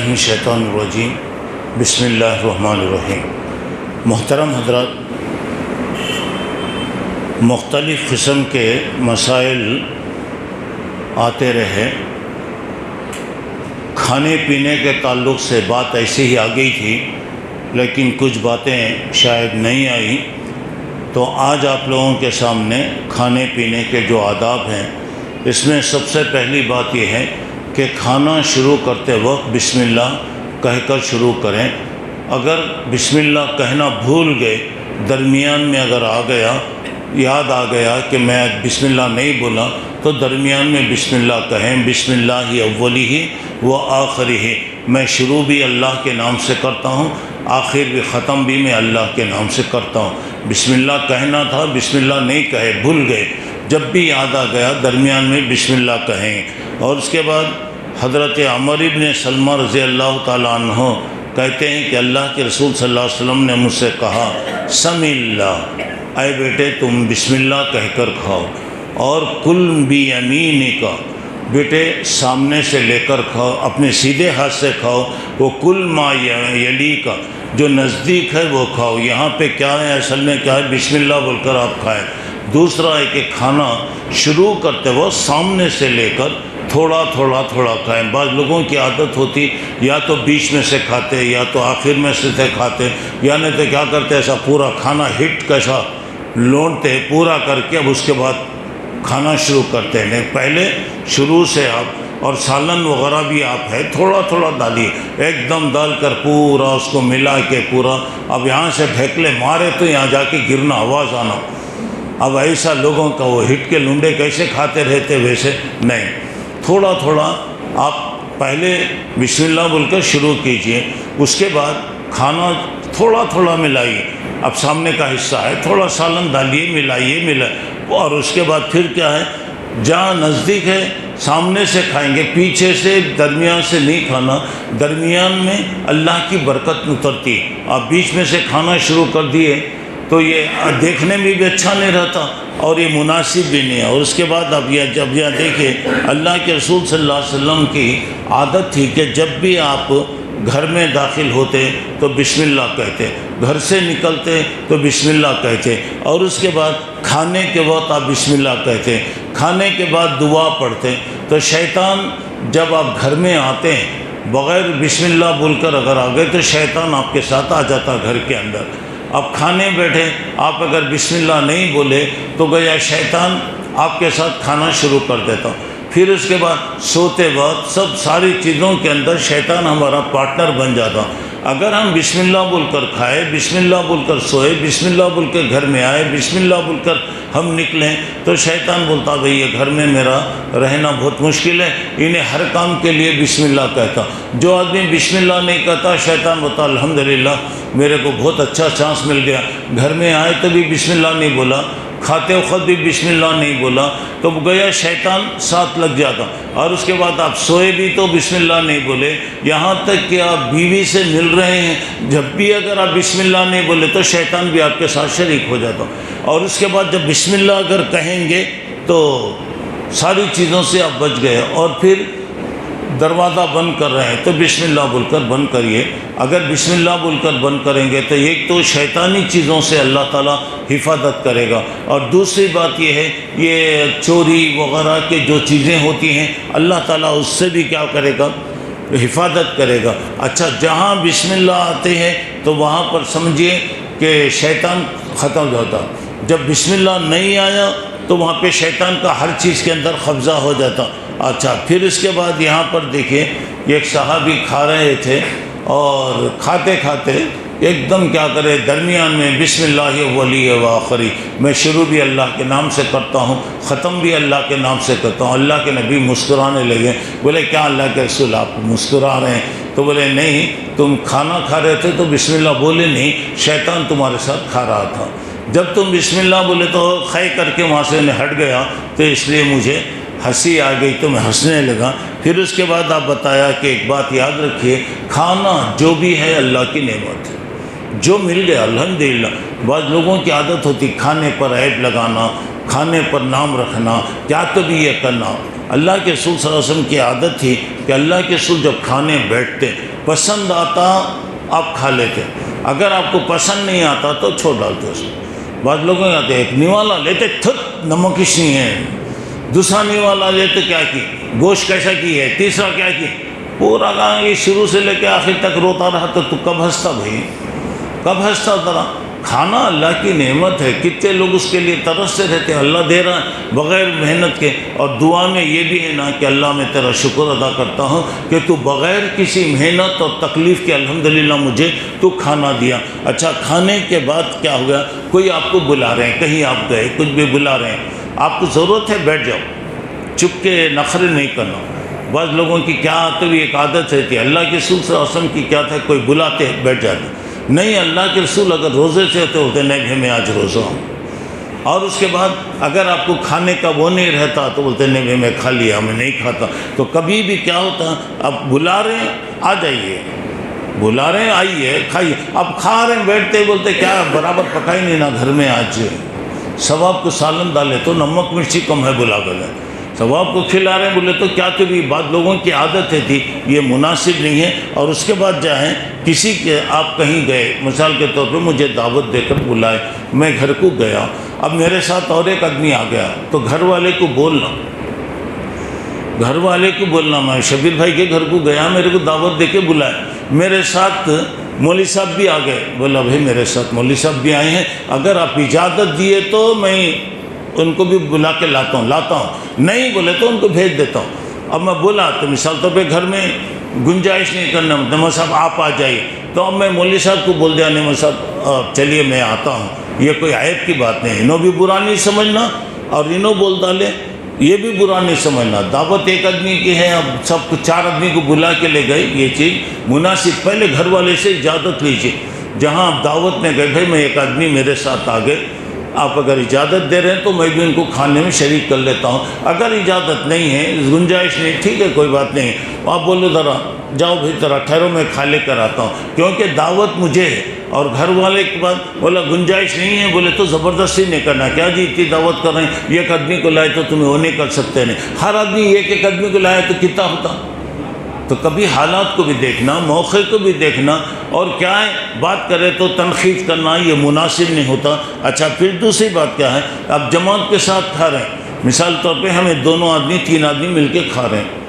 من الشیطان الرجیم بسم اللہ الرحمن الرحیم۔ محترم حضرات، مختلف قسم کے مسائل آتے رہے۔ کھانے پینے کے تعلق سے بات ایسے ہی آ گئی تھی، لیکن کچھ باتیں شاید نہیں آئیں، تو آج آپ لوگوں کے سامنے کھانے پینے کے جو آداب ہیں، اس میں سب سے پہلی بات یہ ہے کہ کھانا شروع کرتے وقت بسم اللہ کہہ کر شروع کریں۔ اگر بسم اللہ کہنا بھول گئے، درمیان میں اگر یاد آ گیا کہ میں بسم اللہ نہیں بولا، تو درمیان میں بسم اللہ کہیں۔ بسم اللہ اولی و آخری، میں شروع بھی اللہ کے نام سے کرتا ہوں، آخر بھی ختم بھی میں اللہ کے نام سے کرتا ہوں۔ بسم اللہ کہنا تھا، بسم اللہ نہیں کہے، بھول گئے، جب بھی یاد آ گیا درمیان میں بسم اللہ کہیں۔ اور اس کے بعد حضرت عمر ابن سلمہ رضی اللہ تعالیٰ عنہ کہتے ہیں کہ اللہ کے رسول صلی اللہ علیہ وسلم نے مجھ سے کہا، سمی اللہ، اے بیٹے تم بسم اللہ کہہ کر کھاؤ، اور کل بیمینک، بیٹے سامنے سے لے کر کھاؤ، اپنے سیدھے ہاتھ سے کھاؤ، وہ کل ما یلیک، جو نزدیک ہے وہ کھاؤ۔ یہاں پہ کیا ہے، اصل میں کیا ہے، بسم اللہ بول کر آپ کھائیں۔ دوسرا ہے کہ کھانا شروع کرتے وقت سامنے سے لے کر تھوڑا تھوڑا کھائیں۔ بعض لوگوں کی عادت ہوتی یا تو بیچ میں سے کھاتے یا تو آخر میں سے کھاتے، یا نہیں تو کیا کرتے، ایسا پورا کھانا ہٹ کیسا لونٹتے پورا کر کے اب اس کے بعد کھانا شروع کرتے ہیں۔ پہلے شروع سے آپ، اور سالن وغیرہ بھی آپ ہے تھوڑا ڈالیے، ایک دم ڈال کر پورا اس کو ملا کے پورا، اب یہاں سے ڈھکلے مارے تو یہاں جا کے گرنا، آواز آنا۔ اب ایسا لوگوں کا وہ ہٹ کے لنڈے کیسے کھاتے رہتے، ویسے نہیں، تھوڑا آپ پہلے بسم اللہ بول کر شروع کیجئے، اس کے بعد کھانا تھوڑا ملائیے۔ اب سامنے کا حصہ ہے، تھوڑا سالن ڈالیے، ملائیے، اور اس کے بعد پھر کیا ہے، جہاں نزدیک ہے سامنے سے کھائیں گے، پیچھے سے درمیان سے نہیں کھانا، درمیان میں اللہ کی برکت اترتی۔ آپ بیچ میں سے کھانا شروع کر دیے تو یہ دیکھنے میں بھی اچھا نہیں رہتا اور یہ مناسب بھی نہیں ہے۔ اور اس کے بعد اب جب یہ دیکھیں، اللہ کے رسول صلی اللہ علیہ وسلم کی عادت تھی کہ جب بھی آپ گھر میں داخل ہوتے تو بسم اللہ کہتے، گھر سے نکلتے تو بسم اللہ کہتے، اور اس کے بعد کھانے کے وقت آپ بسم اللہ کہتے، کھانے کے بعد دعا پڑھتے۔ تو شیطان جب آپ گھر میں آتے ہیں بغیر بسم اللہ بول کر اگر آ گئے تو شیطان آپ کے ساتھ آ جاتا گھر کے اندر۔ اب کھانے بیٹھے، آپ اگر بسم اللہ نہیں بولے تو گویا شیطان آپ کے ساتھ کھانا شروع کر دیتا۔ پھر اس کے بعد سوتے وقت سب ساری چیزوں کے اندر شیطان ہمارا پارٹنر بن جاتا۔ اگر ہم بسم اللہ بول کر کھائے، بسم اللہ بول کر سوئے، بسم اللہ بول کے گھر میں آئے، بسم اللہ بول کر ہم نکلیں، تو شیطان بولتا بھئی یہ گھر میں میرا رہنا بہت مشکل ہے، انہیں ہر کام کے لیے بسم اللہ کہتا۔ جو آدمی بسم اللہ نہیں کہتا، شیطان بولتا الحمدللہ میرے کو بہت اچھا چانس مل گیا، گھر میں آئے تو بھی بسم اللہ نہیں بولا، کھاتے وقت بھی بسم اللہ نہیں بولا، تو گویا شیطان ساتھ لگ جاتا۔ اور اس کے بعد آپ سوئے بھی تو بسم اللہ نہیں بولے، یہاں تک کہ آپ بیوی سے مل رہے ہیں، جب بھی اگر آپ بسم اللہ نہیں بولے تو شیطان بھی آپ کے ساتھ شریک ہو جاتا۔ اور اس کے بعد جب بسم اللہ اگر کہیں گے تو ساری چیزوں سے آپ بچ گئے۔ اور پھر دروازہ بند کر رہے ہیں تو بسم اللہ بول کر بند کریے۔ اگر بسم اللہ بول کر بند کریں گے تو ایک تو شیطانی چیزوں سے اللہ تعالیٰ حفاظت کرے گا، اور دوسری بات یہ ہے، یہ چوری وغیرہ کے جو چیزیں ہوتی ہیں اللہ تعالیٰ اس سے بھی کیا کرے گا، حفاظت کرے گا۔ اچھا، جہاں بسم اللہ آتے ہیں تو وہاں پر سمجھیے کہ شیطان ختم ہوتا۔ جب بسم اللہ نہیں آیا تو وہاں پہ شیطان کا ہر چیز کے اندر قبضہ ہو جاتا۔ اچھا، پھر اس کے بعد یہاں پر دیکھیں، ایک صحابی کھا رہے تھے اور کھاتے ایک دم کیا کرے، درمیان میں بسم اللہ اولی و آخری، میں شروع بھی اللہ کے نام سے کرتا ہوں، ختم بھی اللہ کے نام سے کرتا ہوں۔ اللہ کے نبی مسکرانے لگے، بولے کیا اللہ کے رسول آپ مسکرا رہے ہیں؟ تو بولے نہیں، تم کھانا کھا رہے تھے تو بسم اللہ بولے نہیں، شیطان تمہارے ساتھ کھا رہا تھا، جب تم بسم اللہ بولے تو خے کر کے وہاں سے ہٹ گیا، تو اس لیے مجھے ہنسی آ گئی تو میں ہنسنے لگا۔ پھر اس کے بعد آپ بتایا کہ ایک بات یاد رکھیے، کھانا جو بھی ہے اللہ کی نعمت ہے، جو مل گیا الحمدللہ۔ بعض لوگوں کی عادت ہوتی کھانے پر عیب لگانا، کھانے پر نام رکھنا، کیا تو بھی یہ کرنا، اللہ کے رسول صلی اللہ علیہ وسلم کی عادت تھی کہ اللہ کے رسول جب کھانے بیٹھتے پسند آتا آپ کھا لیتے، اگر آپ کو پسند نہیں آتا تو چھوڑ ڈالتے اس میں۔ بعض لوگوں کے آتے ایک نیوالا لیتے، تھت نمک اس نہیں ہے، دوسرا نیوالا لیتے کیا کی گوشت کیسا کی ہے، تیسرا کیا کی، پورا کہاں یہ شروع سے لے کے آخر تک روتا رہا تو کب ہنستا بھائی، کب ہنستا ذرا؟ کھانا اللہ کی نعمت ہے، کتنے لوگ اس کے لیے ترستے رہتے ہیں، اللہ دے رہا ہے بغیر محنت کے۔ اور دعا میں یہ بھی ہے نا کہ اللہ میں تیرا شکر ادا کرتا ہوں کہ تو بغیر کسی محنت اور تکلیف کے الحمدللہ مجھے تو کھانا دیا۔ اچھا کھانے کے بعد کیا ہو گیا، کوئی آپ کو بلا رہے ہیں، کہیں آپ گئے کچھ بھی بلا رہے ہیں، آپ کو ضرورت ہے بیٹھ جاؤ، چپ کے نخرے نہیں کرنا۔ بعض لوگوں کی کیا آتی ہوئی ایک عادت رہتی ہے، اللہ کے رسول صلی اللہ علیہ وسلم کی کیا تھا، کوئی بلاتے بیٹھ جاتے، نہیں اللہ کے رسول اگر روزے سے ہوتے نہیں بھائی میں آج روزہ ہوں، اور اس کے بعد اگر آپ کو کھانے کا وہ نہیں رہتا تو بولتے نہیں بھائی میں کھا لیا، میں نہیں کھاتا۔ تو کبھی بھی کیا ہوتا، اب بلا رہے ہیں آ جائیے، بلا رہے ہیں آئیے کھائیے، اب کھا رہے ہیں بیٹھتے بولتے کیا برابر پکائی نہیں نا گھر میں آج، ثواب کو سالن ڈالے تو نمک مرچی کم ہے بلا کر، ثواب کو کھلا رہے ہیں بولے تو کیا تو بھی بعض لوگوں کی عادت تھی، یہ مناسب نہیں ہے۔ اور اس کے بعد جائیں کسی کے آپ کہیں گئے، مثال کے طور پہ مجھے دعوت دے کر بلائے، میں گھر کو گیا، اب میرے ساتھ اور ایک آدمی آ گیا تو گھر والے کو بولنا، گھر والے کو بولنا میں شبیر بھائی کے گھر کو گیا، میرے کو دعوت دے کے بلائے، میرے ساتھ مولوی صاحب بھی آ گئے، بولا بھائی میرے ساتھ مولوی صاحب بھی آئے ہیں، اگر آپ اجازت دیے تو میں ان کو بھی بلا کے لاتا ہوں، نہیں بولے تو ان کو بھیج دیتا ہوں۔ اب میں بولا تو مثال طور پہ گھر میں گنجائش نہیں کرنا، نعمت صاحب آپ آ جائیے، تو اب میں مولوی صاحب کو بول دیا نعمت صاحب چلیے میں آتا ہوں، یہ کوئی عیب کی بات نہیں، انہوں بھی برا نہیں سمجھنا اور انہوں بول ڈالے یہ بھی برا نہیں سمجھنا۔ دعوت ایک آدمی کی ہے، اب سب کو 4 آدمی کو بلا کے لے گئے، یہ چیز مناسب، پہلے گھر والے سے اجازت لیجیے، جہاں آپ دعوت میں گئے بھائی میں ایک آدمی میرے ساتھ آ گئے، آپ اگر اجازت دے رہے ہیں تو میں بھی ان کو کھانے میں شریک کر لیتا ہوں، اگر اجازت نہیں ہے گنجائش نہیں ٹھیک ہے کوئی بات نہیں، آپ بولو ذرا جاؤ بھائی ذرا ٹھہرو میں کھا لے کر آتا ہوں، کیونکہ دعوت مجھے ہے۔ اور گھر والے کے بعد بولا گنجائش نہیں ہے، بولے تو زبردستی نہیں کرنا، کیا جی اتنی دعوت کر رہے ہیں، ایک آدمی کو لائے تو تمہیں وہ نہیں کر سکتے نہیں، ہر آدمی ایک آدمی کو لائے تو کتنا ہوتا۔ تو کبھی حالات کو بھی دیکھنا، موقع کو بھی دیکھنا، اور کیا ہے بات کرے تو تنقید کرنا یہ مناسب نہیں ہوتا۔ اچھا پھر دوسری بات کیا ہے، اب جماعت کے ساتھ کھا رہے ہیں، مثال طور پہ ہمیں 2 آدمی 3 آدمی مل کے کھا رہے ہیں،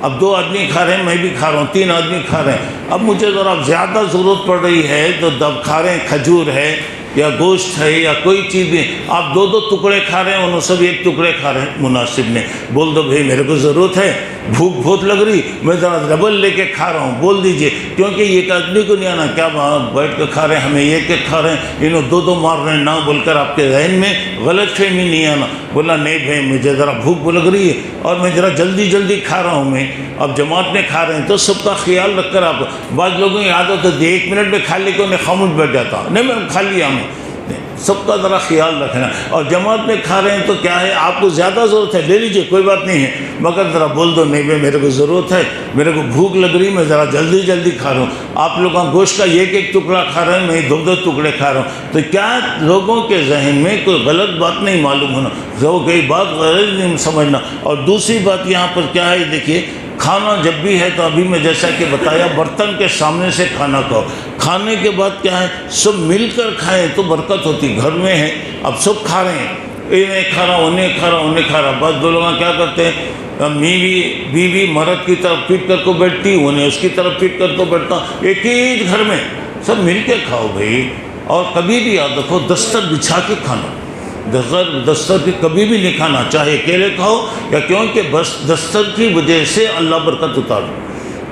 اب 2 آدمی کھا رہے ہیں میں بھی کھا رہا ہوں، 3 آدمی کھا رہے ہیں، اب مجھے ذرا زیادہ ضرورت پڑ رہی ہے تو دب کھا رہے ہیں، کھجور ہے یا گوشت ہے یا کوئی چیز بھی، آپ 2 ٹکڑے کھا رہے ہیں، انہوں سب 1 ٹکڑے کھا رہے ہیں، مناسب نہیں، بول دو بھائی میرے کو ضرورت ہے، بھوک بہت لگ رہی، میں ذرا ڈبل لے کے کھا رہا ہوں، بول دیجئے، کیونکہ یہ ایک آدمی کو نہیں آنا کیا وہاں بیٹھ کے کھا رہے ہیں، ہمیں ایک کھا رہے ہیں، انہوں 2 مار رہے ہیں نہ بول کر آپ کے ذہن میں غلط فہمی نہیں آنا، بولا نہیں بھائی مجھے ذرا بھوک لگ رہی ہے اور میں ذرا جلدی کھا رہا ہوں، میں اب جماعت میں کھا رہے ہیں تو سب کا خیال رکھ کر آپ، بعض لوگوں کی عادت ہوتی ہے 1 منٹ میں کھا لے کے انہیں خاموش بیٹھ جاتا، نہیں میں کھا لیا میں، سب کا ذرا خیال رکھنا، اور جماعت میں کھا رہے ہیں تو کیا ہے آپ کو زیادہ ضرورت ہے لے لیجئے کوئی بات نہیں ہے، مگر ذرا بول دو نہیں بھائی میرے کو ضرورت ہے، میرے کو بھوک لگ رہی، میں ذرا جلدی کھا رہا ہوں، آپ لوگ گوشت کا 1 ٹکڑا کھا رہے ہیں، میں 2 ٹکڑے کھا رہا ہوں، تو کیا لوگوں کے ذہن میں کوئی غلط بات نہیں معلوم ہونا، کوئی بات غلط نہیں سمجھنا۔ اور دوسری بات یہاں پر کیا ہے دیکھیے، کھانا جب بھی ہے تو ابھی میں جیسا کہ بتایا برتن کے سامنے سے کھانا کھاؤ، کھانے کے بعد کیا ہے سب مل کر کھائیں تو برکت ہوتی، گھر میں ہے اب سب کھا رہے ہیں، انہیں کھا رہا انہیں کھا رہا، بس 2 لوگ کیا کرتے ہیں، بیوی مرد کی طرف پیٹ کر کو بیٹھتی، انہیں اس کی طرف پیٹ کر کو بیٹھتا، ایک ہی گھر میں سب مل کے کھاؤ بھائی، اور کبھی بھی یاد رکھو دستر بچھا کے کھانا، دستر کی کبھی بھی نہیں کھانا، چاہے اکیلے کھاؤ یا کیونکہ بس دستر کی وجہ سے اللہ برکت اتار،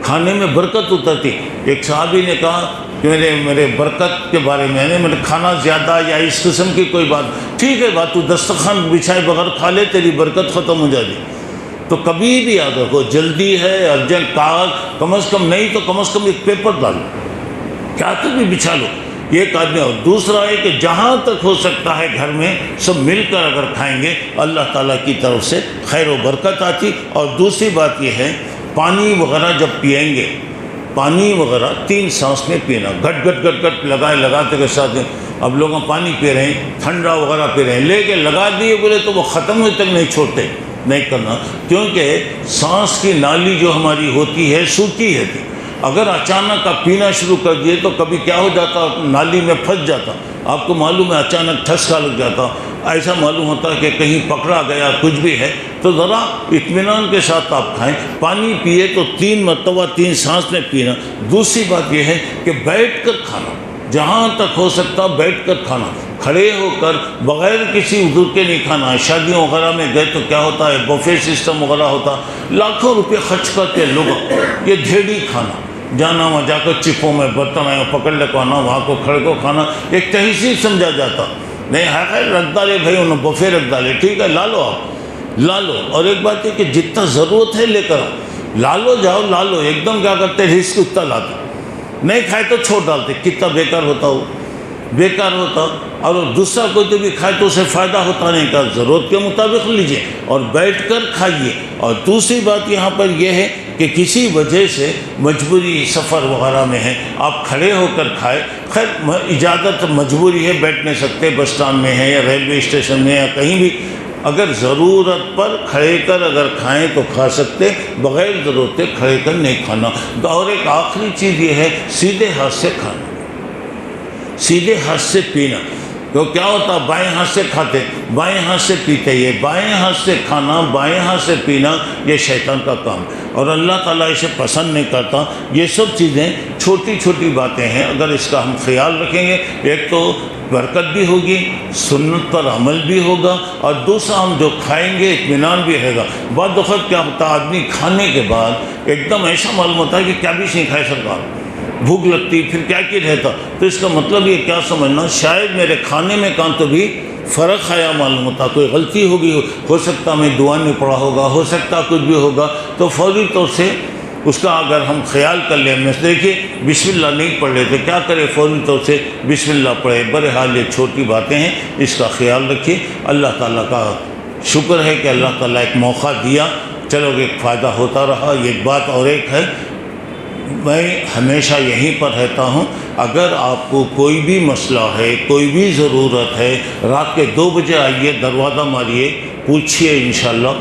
کھانے میں برکت اترتی۔ ایک صحابی نے کہا کہ میرے برکت کے بارے میں میرے کھانا زیادہ یا اس قسم کی کوئی بات، ٹھیک ہے بات تو دسترخوان بچھائے بغیر کھا لے تیری برکت ختم ہو جاتی۔ تو کبھی بھی یاد رکھو جلدی ہے ارجنٹ، کاغذ کم از کم نہیں تو کم از کم ایک پیپر ڈالو، کیا تو بھی بچھا لو، ایک آدمی۔ اور دوسرا ہے کہ جہاں تک ہو سکتا ہے گھر میں سب مل کر اگر کھائیں گے اللہ تعالیٰ کی طرف سے خیر و برکت آتی۔ اور دوسری بات یہ ہے پانی وغیرہ جب پئیں گے، پانی وغیرہ 3 سانس میں پینا، گٹ گٹ لگاتے کے ساتھ، اب لوگ پانی پی رہے ہیں ٹھنڈا وغیرہ پی رہے ہیں، لے کے لگا دیے بولے تو وہ ختم ہونے تک نہیں چھوڑتے، نہیں کرنا، کیونکہ سانس کی نالی جو ہماری ہوتی ہے سوکھی ہے، اگر اچانک آپ پینا شروع کر دیے تو کبھی کیا ہو جاتا، نالی میں پھنس جاتا، آپ کو معلوم ہے اچانک ٹھسکا لگ جاتا، ایسا معلوم ہوتا ہے کہ کہیں پکڑا گیا کچھ بھی ہے، تو ذرا اطمینان کے ساتھ آپ کھائیں۔ پانی پیے تو 3 مرتبہ 3 سانس میں پینا۔ دوسری بات یہ ہے کہ بیٹھ کر کھانا، جہاں تک ہو سکتا بیٹھ کر کھانا، کھڑے ہو کر بغیر کسی عذر کے نہیں کھانا۔ شادیوں وغیرہ میں گئے تو کیا ہوتا ہے، بفے سسٹم وغیرہ ہوتا، لاکھوں روپے خرچ کرتے لوگ، یہ ڈھیڑی کھانا، جانا وہاں جا کر چپوں میں برتن آئے پکڑ لے کو آنا، وہاں کو کھڑے کو کھانا ایک تہذیب سمجھا جاتا۔ نہیں ہے رکھ ڈالے بھائی، انہوں نے بفے رکھ ڈالے، ٹھیک ہے لا لو، آپ لا لو، اور ایک بات ہے کہ جتنا ضرورت ہے لے کر لا لو، جاؤ لا لو، ایک دم کیا کرتے رزق اتنا لاتے، نہیں کھائے تو چھوڑ ڈالتے، کتنا بیکار ہوتا ہو، بیکار ہوتا، اور دوسرا کوئی تو بھی کھائے تو اسے فائدہ ہوتا نہیں، کا ضرورت کے مطابق لیجئے اور بیٹھ کر کھائیے۔ اور دوسری بات یہاں پر یہ ہے کہ کسی وجہ سے مجبوری سفر وغیرہ میں ہے، آپ کھڑے ہو کر کھائے، خیر اجازت مجبوری ہے، بیٹھ نہیں سکتے، بس اسٹینڈ میں ہے یا ریلوے اسٹیشن میں یا کہیں بھی، اگر ضرورت پر کھڑے کر اگر کھائیں تو کھا سکتے، بغیر ضرورت کے کھڑے کر نہیں کھانا۔ اور ایک آخری چیز یہ ہے سیدھے ہاتھ سے کھانا، سیدھے ہاتھ سے پینا۔ تو کیا ہوتا، بائیں ہاتھ سے کھاتے بائیں ہاتھ سے پیتے، یہ بائیں ہاتھ سے کھانا بائیں ہاتھ سے پینا یہ شیطان کا کام، اور اللہ تعالیٰ اسے پسند نہیں کرتا۔ یہ سب چیزیں چھوٹی چھوٹی باتیں ہیں، اگر اس کا ہم خیال رکھیں گے، ایک تو برکت بھی ہوگی، سنت پر عمل بھی ہوگا، اور دوسرا ہم جو کھائیں گے اطمینان بھی رہے گا۔ بعض وقت کیا ہوتا، آدمی کھانے کے بعد ایک دم ایسا معلوم ہوتا ہے کہ کیا بھی نہیں کھائے سرکار، بھوک لگتی، پھر کیا کی رہتا، تو اس کا مطلب یہ کیا سمجھنا، شاید میرے کھانے میں کہاں تو بھی فرق آیا معلوم ہوتا، کوئی غلطی ہوگی، ہو سکتا میں دعا نہیں پڑھا ہوگا، ہو سکتا کچھ بھی ہوگا، تو فوری طور سے اس کا اگر ہم خیال کر لیں، میں دیکھیے بسم اللہ نہیں پڑھ لیتے، کیا کرے، فوری طور سے بسم اللہ پڑھے۔ بہرحال یہ چھوٹی باتیں ہیں، اس کا خیال رکھیے۔ اللہ تعالیٰ کا شکر ہے کہ اللہ تعالیٰ ایک موقع دیا، چلو ایک فائدہ ہوتا رہا۔ ایک بات اور ایک ہے، میں ہمیشہ یہیں پر رہتا ہوں، اگر آپ کو کوئی بھی مسئلہ ہے، کوئی بھی ضرورت ہے، رات کے 2 بجے آئیے، دروازہ ماریے، پوچھئے انشاءاللہ۔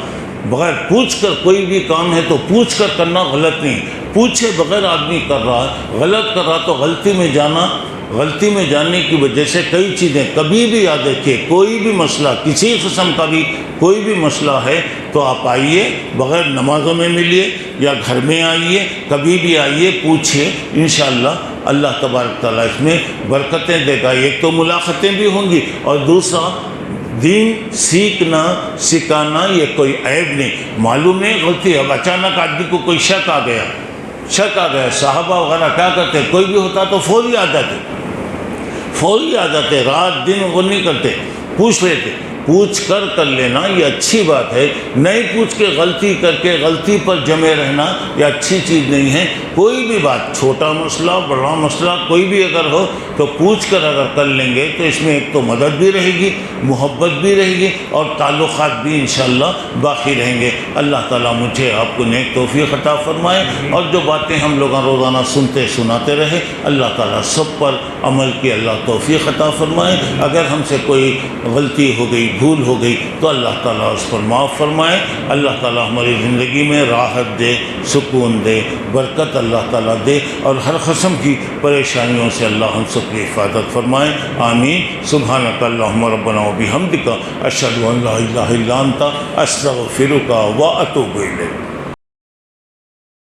بغیر پوچھ کر کوئی بھی کام ہے تو پوچھ کر کرنا غلط نہیں، پوچھے بغیر آدمی کر رہا ہے، غلط کر رہا تو غلطی میں جانے کی وجہ سے کئی چیزیں، کبھی بھی یاد رکھیے، کوئی بھی مسئلہ، کسی قسم کا بھی کوئی بھی مسئلہ ہے تو آپ آئیے، بغیر نمازوں میں ملیے یا گھر میں آئیے، کبھی بھی آئیے، پوچھئے، انشاءاللہ اللہ تبارک تعالیٰ اس میں برکتیں دے گا۔ ایک تو ملاقاتیں بھی ہوں گی، اور دوسرا دین سیکھنا سکھانا یہ کوئی عیب نہیں، معلوم نہیں غلطی ہے، اب اچانک آدمی کو کوئی شک آ گیا، صحابہ وغیرہ کیا کرتے، کوئی بھی ہوتا تو فوری آ جاتے، رات دن وہ نہیں کرتے، پوچھ لیتے، پوچھ کر لینا یہ اچھی بات ہے، نہیں پوچھ کے غلطی کر کے غلطی پر جمے رہنا یہ اچھی چیز نہیں ہے۔ کوئی بھی بات، چھوٹا مسئلہ بڑا مسئلہ کوئی بھی اگر ہو تو پوچھ کر اگر کر لیں گے تو اس میں ایک تو مدد بھی رہے گی، محبت بھی رہے گی، اور تعلقات بھی انشاءاللہ باقی رہیں گے۔ اللہ تعالیٰ مجھے آپ کو نیک توفیق عطا فرمائے، اور جو باتیں ہم لوگ روزانہ سنتے سناتے رہے، اللہ تعالیٰ سب پر عمل کی اللہ توفیق عطا فرمائے۔ اگر ہم سے کوئی غلطی ہو گئی، بھول ہو گئی تو اللہ تعالیٰ اس پر معاف فرمائے۔ اللہ تعالیٰ ہماری زندگی میں راحت دے، سکون دے، برکت اللہ تعالیٰ دے، اور ہر قسم کی پریشانیوں سے اللہ ہم سب کی حفاظت فرمائے، آمین۔ سبحانک اللہم ربنا و بحمدک، اشہد ان لا الہ الا انت، استغفرک و اتوب الیک۔